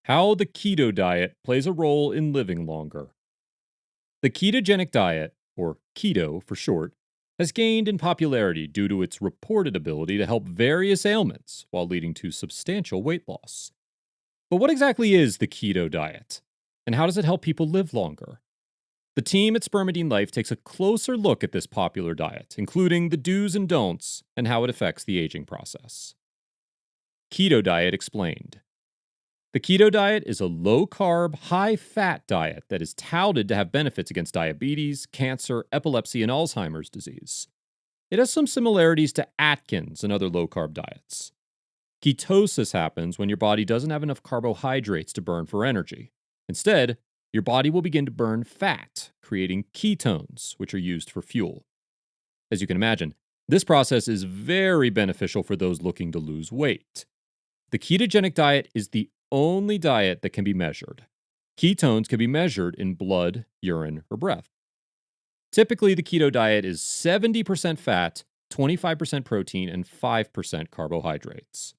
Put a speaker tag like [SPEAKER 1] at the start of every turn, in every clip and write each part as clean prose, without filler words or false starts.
[SPEAKER 1] How the keto diet plays a role in living longer. The ketogenic diet, or keto for short, has gained in popularity due to its reported ability to help various ailments while leading to substantial weight loss. But what exactly is the keto diet? And how does it help people live longer? The team at spermidineLIFE takes a closer look at this popular diet, including the do's and don'ts and how it affects the aging process. Keto Diet explained. The keto diet is a low carb, high fat diet that is touted to have benefits against diabetes, cancer, epilepsy, and Alzheimer's disease. It has some similarities to Atkins and other low carb diets. Ketosis happens when your body doesn't have enough carbohydrates to burn for energy. Instead, your body will begin to burn fat, creating ketones, which are used for fuel. As you can imagine, this process is very beneficial for those looking to lose weight. The ketogenic diet is the only diet that can be measured. Ketones can be measured in blood, urine, or breath. Typically, the keto diet is 70% fat, 25% protein, and 5% carbohydrates.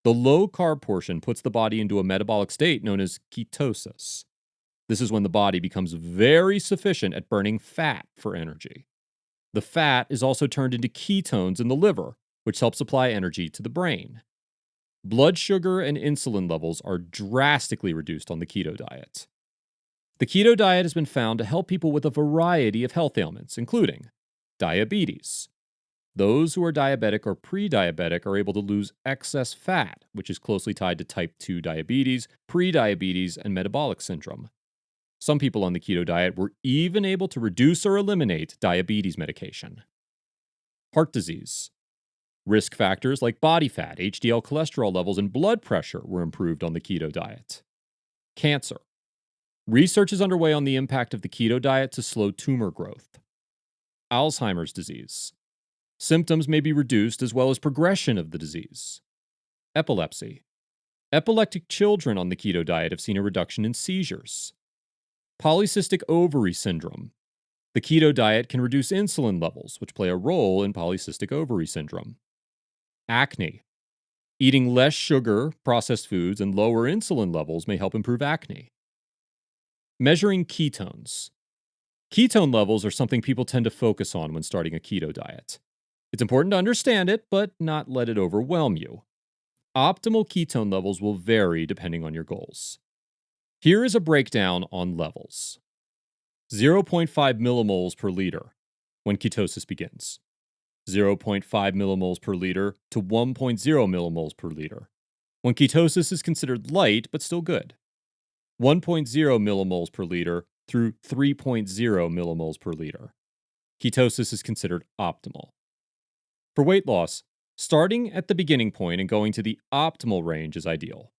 [SPEAKER 1] The low carb portion puts the body into a metabolic state known as ketosis. This is when the body becomes very sufficient at burning fat for energy. The fat is also turned into ketones in the liver, which help supply energy to the brain. Blood sugar and insulin levels are drastically reduced on the keto diet. The keto diet has been found to help people with a variety of health ailments, including diabetes. Those who are diabetic or pre-diabetic are able to lose excess fat, which is closely tied to type 2 diabetes, pre-diabetes, and metabolic syndrome. Some people on the keto diet were even able to reduce or eliminate diabetes medication. Heart disease. Risk factors like body fat, HDL cholesterol levels, and blood pressure were improved on the keto diet. Cancer. Research is underway on the impact of the keto diet to slow tumor growth. Alzheimer's disease. Symptoms may be reduced as well as progression of the disease. Epilepsy. Epileptic children on the keto diet have seen a reduction in seizures. Polycystic ovary syndrome. The keto diet can reduce insulin levels, which play a role in polycystic ovary syndrome. Acne. Eating less sugar, processed foods, and lower insulin levels may help improve acne. Measuring ketones. Ketone levels are something people tend to focus on when starting a keto diet. It's important to understand it, but not let it overwhelm you. Optimal ketone levels will vary depending on your goals. Here is a breakdown on levels. 0.5 millimoles per liter when ketosis begins. 0.5 millimoles per liter to 1.0 millimoles per liter when ketosis is considered light but still good. 1.0 millimoles per liter through 3.0 millimoles per liter. Ketosis is considered optimal. For weight loss, starting at the beginning point and going to the optimal range is ideal.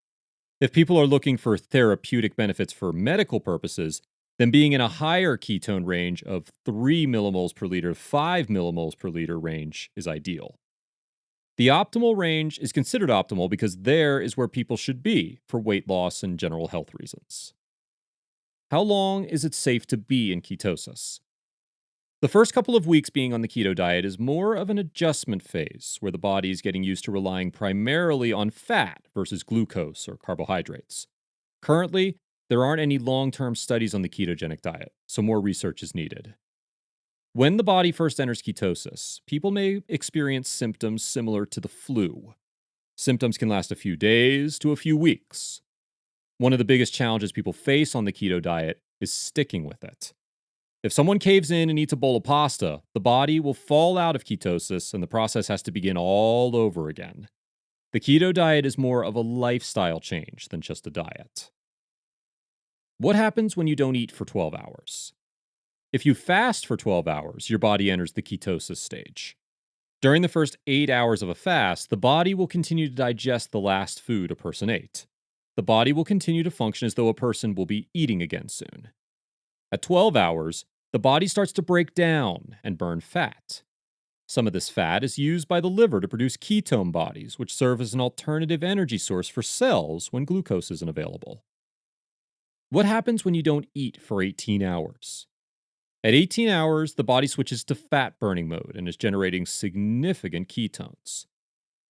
[SPEAKER 1] If people are looking for therapeutic benefits for medical purposes, then being in a higher ketone range of 3 millimoles per liter, 5 millimoles per liter range is ideal. The optimal range is considered optimal because there is where people should be for weight loss and general health reasons. How long is it safe to be in ketosis? The first couple of weeks being on the keto diet is more of an adjustment phase where the body is getting used to relying primarily on fat versus glucose or carbohydrates. Currently, there aren't any long-term studies on the ketogenic diet, so more research is needed. When the body first enters ketosis, people may experience symptoms similar to the flu. Symptoms can last a few days to a few weeks. One of the biggest challenges people face on the keto diet is sticking with it. If someone caves in and eats a bowl of pasta, the body will fall out of ketosis and the process has to begin all over again. The keto diet is more of a lifestyle change than just a diet. What happens when you don't eat for 12 hours? If you fast for 12 hours, your body enters the ketosis stage. During the first 8 hours of a fast, the body will continue to digest the last food a person ate. The body will continue to function as though a person will be eating again soon. At 12 hours, the body starts to break down and burn fat. Some of this fat is used by the liver to produce ketone bodies, which serve as an alternative energy source for cells when glucose isn't available. What happens when you don't eat for 18 hours? At 18 hours, the body switches to fat burning mode and is generating significant ketones.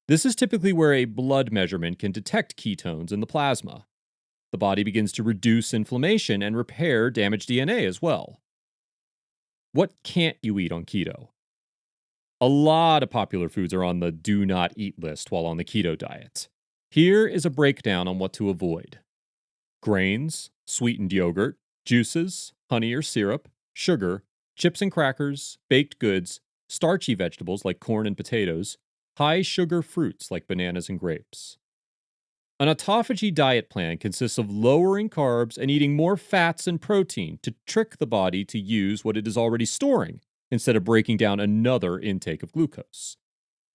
[SPEAKER 1] This is typically where a blood measurement can detect ketones in the plasma. the body begins to reduce inflammation and repair damaged DNA as well. What can't you eat on keto? A lot of popular foods are on the do not eat list while on the keto diet. Here is a breakdown on what to avoid: grains, sweetened yogurt, juices, honey or syrup, sugar, chips and crackers, baked goods, starchy vegetables like corn and potatoes, high sugar fruits like bananas and grapes. An autophagy diet plan consists of lowering carbs and eating more fats and protein to trick the body to use what it is already storing instead of breaking down another intake of glucose.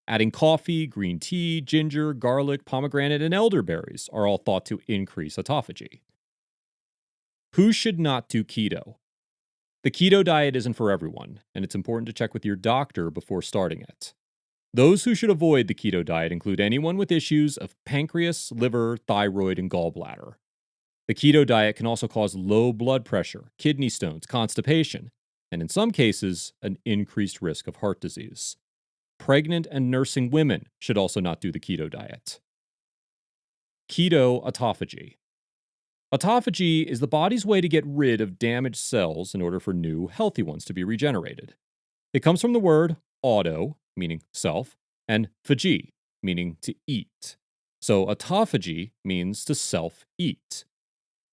[SPEAKER 1] Adding coffee, green tea, ginger, garlic, pomegranate, and elderberries are all thought to increase autophagy. Who should not do keto? The keto diet isn't for everyone, and it's important to check with your doctor before starting it. Those who should avoid the keto diet include anyone with issues of pancreas, liver, thyroid, and gallbladder. The keto diet can also cause low blood pressure, kidney stones, constipation, and in some cases, an increased risk of heart disease. Pregnant and nursing women should also not do the keto diet. Keto autophagy. Autophagy is the body's way to get rid of damaged cells in order for new, healthy ones to be regenerated. It comes from the word auto, meaning self, and phagy, meaning to eat. So autophagy means to self-eat.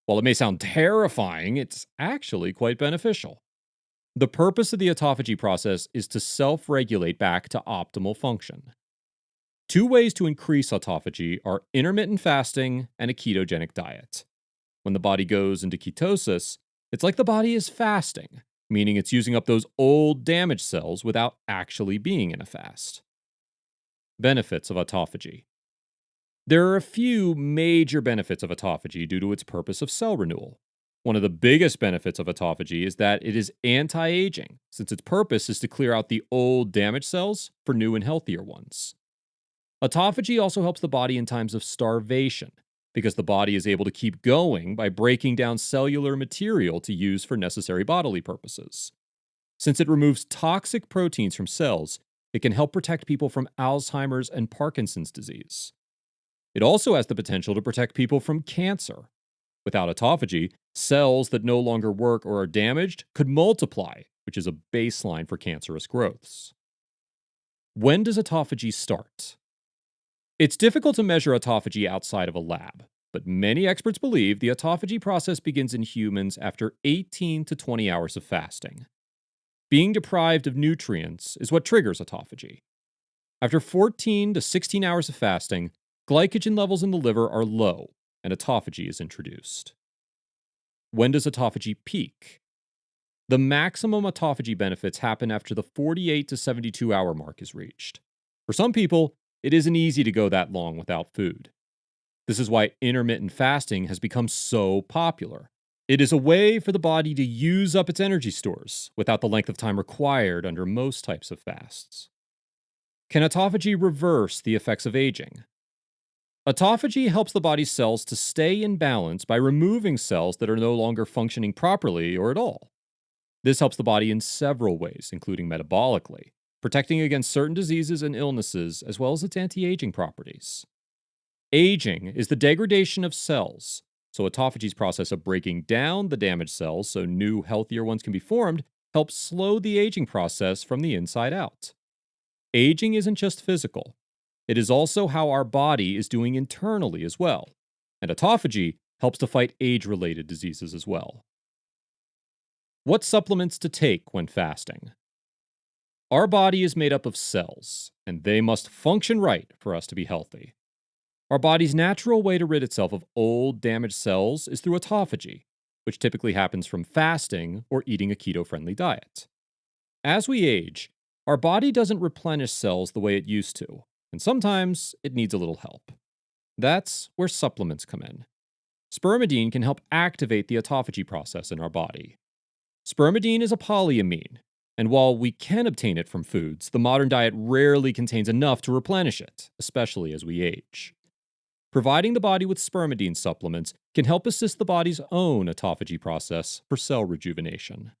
[SPEAKER 1] While it may sound terrifying, it's actually quite beneficial. The purpose of the autophagy process is to self-regulate back to optimal function. Two ways to increase autophagy are intermittent fasting and a ketogenic diet. When the body goes into ketosis, it's like the body is fasting, meaning it's using up those old damaged cells without actually being in a fast. Benefits of autophagy. There are a few major benefits of autophagy due to its purpose of cell renewal. One of the biggest benefits of autophagy is that it is anti-aging, since its purpose is to clear out the old damaged cells for new and healthier ones. Autophagy also helps the body in times of starvation, because the body is able to keep going by breaking down cellular material to use for necessary bodily purposes. Since it removes toxic proteins from cells, it can help protect people from Alzheimer's and Parkinson's disease. It also has the potential to protect people from cancer. Without autophagy, cells that no longer work or are damaged could multiply, which is a baseline for cancerous growths. When does autophagy start? It's difficult to measure autophagy outside of a lab, but many experts believe the autophagy process begins in humans after 18 to 20 hours of fasting. Being deprived of nutrients is what triggers autophagy. After 14 to 16 hours of fasting, glycogen levels in the liver are low, and autophagy is introduced. When does autophagy peak? The maximum autophagy benefits happen after the 48 to 72 hour mark is reached. For some people, it isn't easy to go that long without food. This is why intermittent fasting has become so popular. It is a way for the body to use up its energy stores without the length of time required under most types of fasts. Can autophagy reverse the effects of aging? Autophagy helps the body's cells to stay in balance by removing cells that are no longer functioning properly or at all. This helps the body in several ways, including metabolically, protecting against certain diseases and illnesses, as well as its anti-aging properties. Aging is the degradation of cells, so autophagy's process of breaking down the damaged cells so new, healthier ones can be formed helps slow the aging process from the inside out. Aging isn't just physical. It is also how our body is doing internally as well, and autophagy helps to fight age-related diseases as well. What supplements to take when fasting? Our body is made up of cells, and they must function right for us to be healthy. Our body's natural way to rid itself of old, damaged cells is through autophagy, which typically happens from fasting or eating a keto-friendly diet. As we age, our body doesn't replenish cells the way it used to, and sometimes it needs a little help. That's where supplements come in. Spermidine can help activate the autophagy process in our body. Spermidine is a polyamine, and while we can obtain it from foods, the modern diet rarely contains enough to replenish it, especially as we age. Providing the body with spermidine supplements can help assist the body's own autophagy process for cell rejuvenation.